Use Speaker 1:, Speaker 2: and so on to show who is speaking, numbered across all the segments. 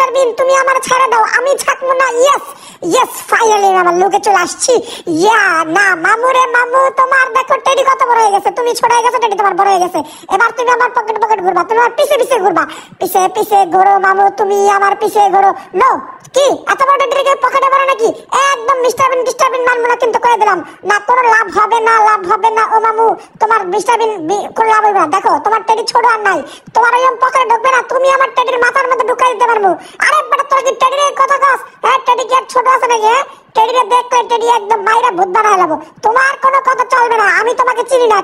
Speaker 1: Mister বিন তুমি আমার ছেড়ে দাও, আমি থাকবো না। ইয়েস ইয়েস, ফাইনালি আমার লোকে চলে আসছি। ইয়া না মামু রে মামু, তোমার দেখো টেডি কত বড় হয়ে গেছে, তুমি ছোট হয়ে গেছো, টেডি তোমার বড় হয়ে গেছে। এবার তুমি আমার পকেট পকেট ঘুরবা, তুমি আমার পিছে পিছে ঘুরবা, পিছে পিছে ঘোরো মামু, তুমি আমার পিছে ঘোরো। নো কি এত বড় টেডিকে পকেটে ভরে নাকি? একদম মিস্টার বিন মানবো না কিন্তু, করে দিলাম না, কোনো লাভ হবে না, লাভ হবে না। ও মামু তোমার মিস্টার বিন কোনো লাভ হবে না, দেখো তোমার টেডি ছোট আর নাই, তোমার ওই পকেটে ঢুকবে না, তুমি আমার টেডির মাথার মধ্যে ঢুকাই দিতে পারবো। আরে বেটা তোর কি টেডির কথা কস? হ্যাঁ টেডি কি আর ছোট আছে নাকি? হ্যাঁ টেডিরে দেখলে টেডি একদম মাইরা ভূত বানায় লাবো, তোমার কোনো কথা চলবে না, আমি তোমাকে চিনি না।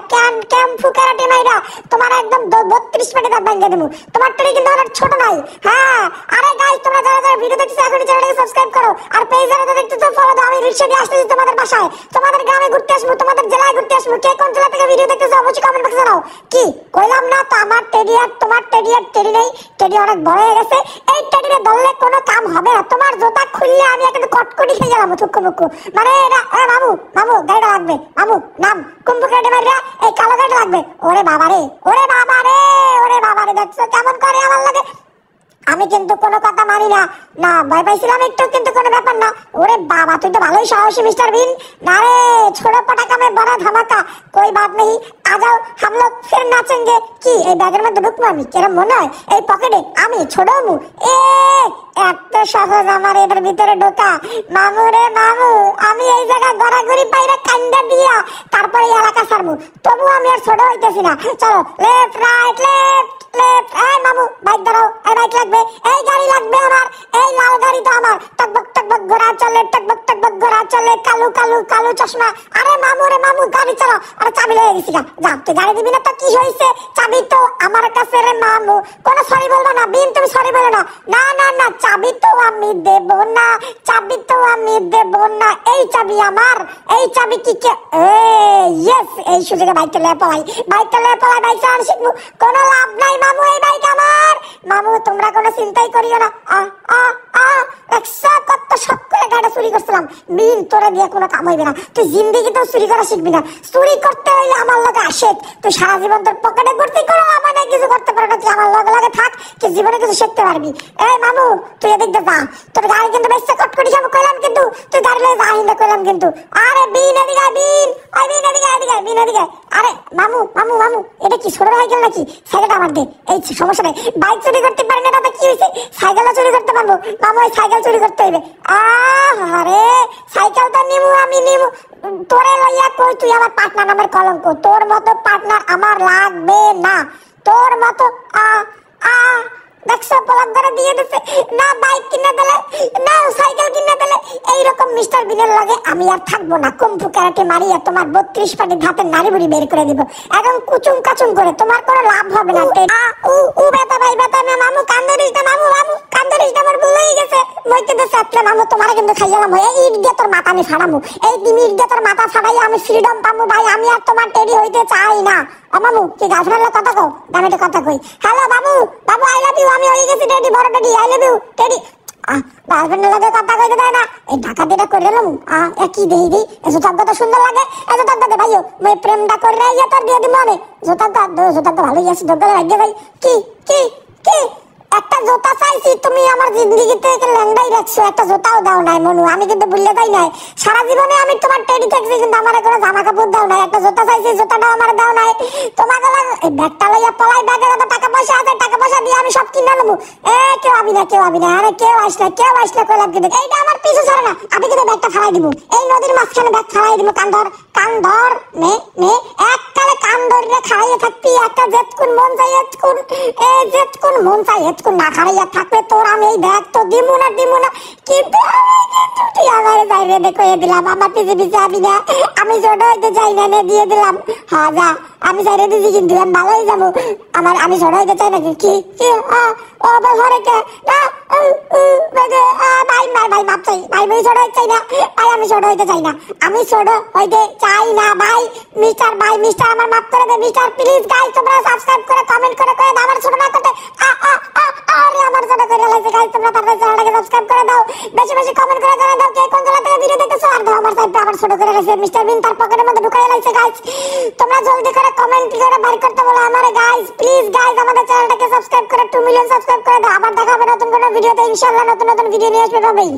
Speaker 1: ক্যাম ফুকারাটি মাইরা তোমার একদম 32 মিনিটে দাঁত ভাঙিয়ে দেবো, তোমার টেডি কিন্তু অনেক ছোট নাই। হ্যাঁ আরে গাইস তোমরা যারা যারা ভিডিও দেখতেছো এখনই চ্যানেলটাকে সাবস্ক্রাইব করো, আর পেজ যারা দেখতেছো ফলো দাও। আমি রিকশা দিয়ে আসতেছি তোমাদের বাসায়, তোমাদের গ্রামে ঘুরতে আসবো, তোমাদের জেলায় ঘুরতে আসবো। কে কোন জেলা থেকে ভিডিও দেখতেছো অবশ্যই কমেন্ট বক্সে জানাও। কি কইলাম না তো, আমার টেডি আর তোমার টেডি আর টেডি নেই, টেডি অনেক বড় হয়ে গেছে। এই টেডিরে ধরলে কোনো কাম হবে না, তোমার জুতা খুললে আমি একটা কটকটি খেয়ে গেলাম থুক্কু মুক্কু। মানে মামু মামু গাড়িটা লাগবে, মামু নাম কুম্ভকাটে মারিয়া এই কালো গাড়িটা লাগবে। ওরে বাবা রে, ওরে বাবা রে, ওরে বাবা রে, দেখছো কেমন করে আমার লাগে। আমি কিন্তু কোনো কথা মানি না, না ভয় পাইছিলাম একটু কিন্তু কোনো ব্যাপার না। ওরে বাবা তুই তো ভালোই সাহসী মিস্টার বিন। না রে ছোট পটাকা মে বড় ধামাকা, कोई बात नहीं, आ जाओ हम लोग फिर नाचेंगे। কি এই ব্যাগের মধ্যে ঢুকবো আমি? কেরম মনে হয় এই পকেটে আমি ছোট মু? এত সহজ আমার এটার ভিতরে ঢোকা? মামু রে মামু, আমি এই জায়গা গড়াগড়ি পাইরে কান্দা দিয়া তারপরে এলাকা ছাড়বো, তবু আমি আর ছোট হইতেছি না। চলো লেফট রাইট লেফট লেফট। এই মামু বাইক দাঁড়াও, এই বাইক লাগবে, এই গাড়ি লাগবে আমার, এই লাল গাড়ি তো আমার। টকবক টকবক ঘোড়া চলে, টকবক টকবক ঘোড়া চলে, কালো কালো কালো চশমা। আরে মামু রে মামু গাড়ি চালাও। আরে চাবি লয়ে গেছি গা, যা তুই গাড়ি দিবি না তো কি হয়েছে, চাবি তো আমার কাছে রে মামু। কোনো সরি বলবো না বিন, তুমি সরি বলো না। না না না চাবি তো আমি দেব না, চাবি তো আমি দেব না, এই চাবি আমার, এই চাবি কি কে? ইয়েস এই সুযোগে বাইকটা লয়ে পলাই, বাইকটা লয়ে পলাই, বাইক চালানো শিখবো। কোনো লাভ নাই মামু, এই বাইক আমার। মামু তোমরা কোনো চিন্তাই করিও না। কত শখ করে গাড়ি চুরি করছিলাম। বিন তোরা দিয়ে কোনো কাম হইবে না, তুই জিন্দিগিতেও চুরি করা শিখবি না। চুরি করতে হইলে আমার লগে আসে, তুই সারা জীবন তোর পকেটে ভর্তি করো, আমার কিছু করতে পারো না, তুই আমার লগে লগে থাক, তুই জীবনে কিছু শিখতে পারবি। এই মামু তুই এদিক দিয়ে যা, তোর গাড়ি কিন্তু বেশ কটকটি খাবো কইলাম কিন্তু, তুই গাড়ি লয়ে যা হিন্দা কইলাম কিন্তু। আরে বিন এদিকে বিন, ওই বিন এদিকে এদিকে বিন এদিকে। আরে মামু মামু মামু এটা কি ছোট সাইকেল নাকি? সাইকেলটা আমার দে। এই সমস্যা নেই, বাইক চুরি করতে পারি না তাতে কি হয়েছে, সাইকেলও চুরি করতে পারবো। মামু ওই সাইকেল চুরি করতে হইবে। আরে সাইকেলটা নিমু আমি নিমু, তোরে লইয়া কই তুই আমার পার্টনার নামের কলঙ্ক, তোর মতো পার্টনার আমার লাগবে না, তোর মতো দেখছো পলক ধরে দিয়ে দিছে না, বাইক কিনে দিলে না, সাইকেল কিনে দিলে। এইরকম মিস্টার বিনের লাগে আমি আর থাকবো না, কুম্ফু ক্যারাটে মারিয়া তোমার 32 পাটি ধাতের নাড়ি বুড়ি বের করে দিব, একদম কুচুম কাচুম করে, তোমার কোনো লাভ হবে না। ও বেটা ভাই বেটা না মামু কান্দরিস না, মামু মামু কান্দরিস না, আমার ভুল হয়ে গেছে, মইতে দে সাতলে মামু তোমার কিন্তু খাইলাম হয়ে ইট দিয়ে তোর মাথা আমি ফাড়ামু, এই তুমি ইট দিয়ে তোর মাথা ফাড়াই আমি ফ্রিডম পামু ভাই, আমি আর তোমার টেডি হইতে চাই না। ও মামু কি গার্লফ্রেন্ডের কথা কও? আমি একটা কথা কই, hello Babu Babu I love you, আমি হয়ে গেছি টেডি, বড় teddy, I love you teddy. গার্লফ্রেন্ডের লাগে কথা কইতে দেয় না, এই ঢাকা দিয়ে করে এলাম। কি দেই দেই জোতাগ্য তো সুন্দর লাগে, এই জোতাগ্য দে ভাইও, মই প্রেমটা করে ইয়ে তোর দিয়ে দিব আমি। জোতাগ্য ভালোই আছে, যোগ্য ভাগ্য ভাই। কি কি কি একটা জোতা চাইছি, তুমি আমার জিন্দগিতে ল্যাংড়াই রাখছো, একটা জোতাও দাও নাই মনু, আমি কিন্তু ভুললে তাই নাই। সারা জীবনে আমি তোমার টেডি থাকছি কিন্তু আমার কোনো জামা কাপড় দাও নাই, একটা জোতা চাইছি জোতাটাও আমার দাও নাই। তোমাকে এই ব্যাগটা লইয়া পলাই, ব্যাগে যত টাকা পয়সা আছে টাকা পয়সা দিয়ে আমি সব কিনে নেবো। কেউ আবি না, কেউ আবি না, আরে কেউ আসলে কইলাম কিন্তু এইটা আমার পিছু ছাড়ে না, আমি কিন্তু ব্যাগটা ফালাই দিব, এই নদীর মাঝখানে ব্যাগ ফালাই দিব। কান ধর নে নে, এককালে কান ধরে খাইয়ে থাকবি, একটা জেতকুন মন চাই এতকুন, এই জেতকুন মন চাই এতকুন না খাইয়া থাকবে তোর, আমি এই ব্যাগ তো দিব না কিন্তু তুই আমার বাইরে দেখে দিলাম, আমার পিছে পিছে আবি না, আমি ছোট হইতে চাই না, দিয়ে দিলাম। হ্যাঁ যা, আমি চাইরে দিছি কিন্তু আমি ভালো হয়ে যাবো, আমি ছোট হইতে চাই নাকি? কি ও ঘরে কে না ভাই ভাই মাপ চাই ভাই, আমি ছোট হইতে চাই না ভাই, আমি ছোট হইতে চাই না, আমি ছোট হইতে চাই না ভাই। মিস্টার আমার মাফ করে দে মিস্টার, প্লিজ গাইস তোমরা সাবস্ক্রাইব করে কমেন্ট করে আমার ছোট না করতে। আরে আমার ছোট করে লাইছে গাইস, তোমরা তাড়াতাড়ি চ্যানেলটাকে সাবস্ক্রাইব করে দাও, বেশি বেশি কমেন্ট করে জানাই দাও কে কোন জায়গা থেকে ভিডিও দেখতেছো। আর দাও আমার সাইডে আবার ছোট করে লাইছে মিস্টার বিন, তার পকেটের মধ্যে ঢুকাই লাইছে গাইস। তোমরা জলদি করে কমেন্ট করে বাইর করতে বলো আমারে গাইস, প্লিজ গাইস আমাদের চ্যানেলটাকে সাবস্ক্রাইব করে 2 মিলিয়ন সাবস্ক্রাইব করে দাও। আবার দেখা হবে নতুন কোনো ভিডিওতে ইনশাআল্লাহ, নতুন নতুন ভিডিও নিয়ে আসবে ভাবেই।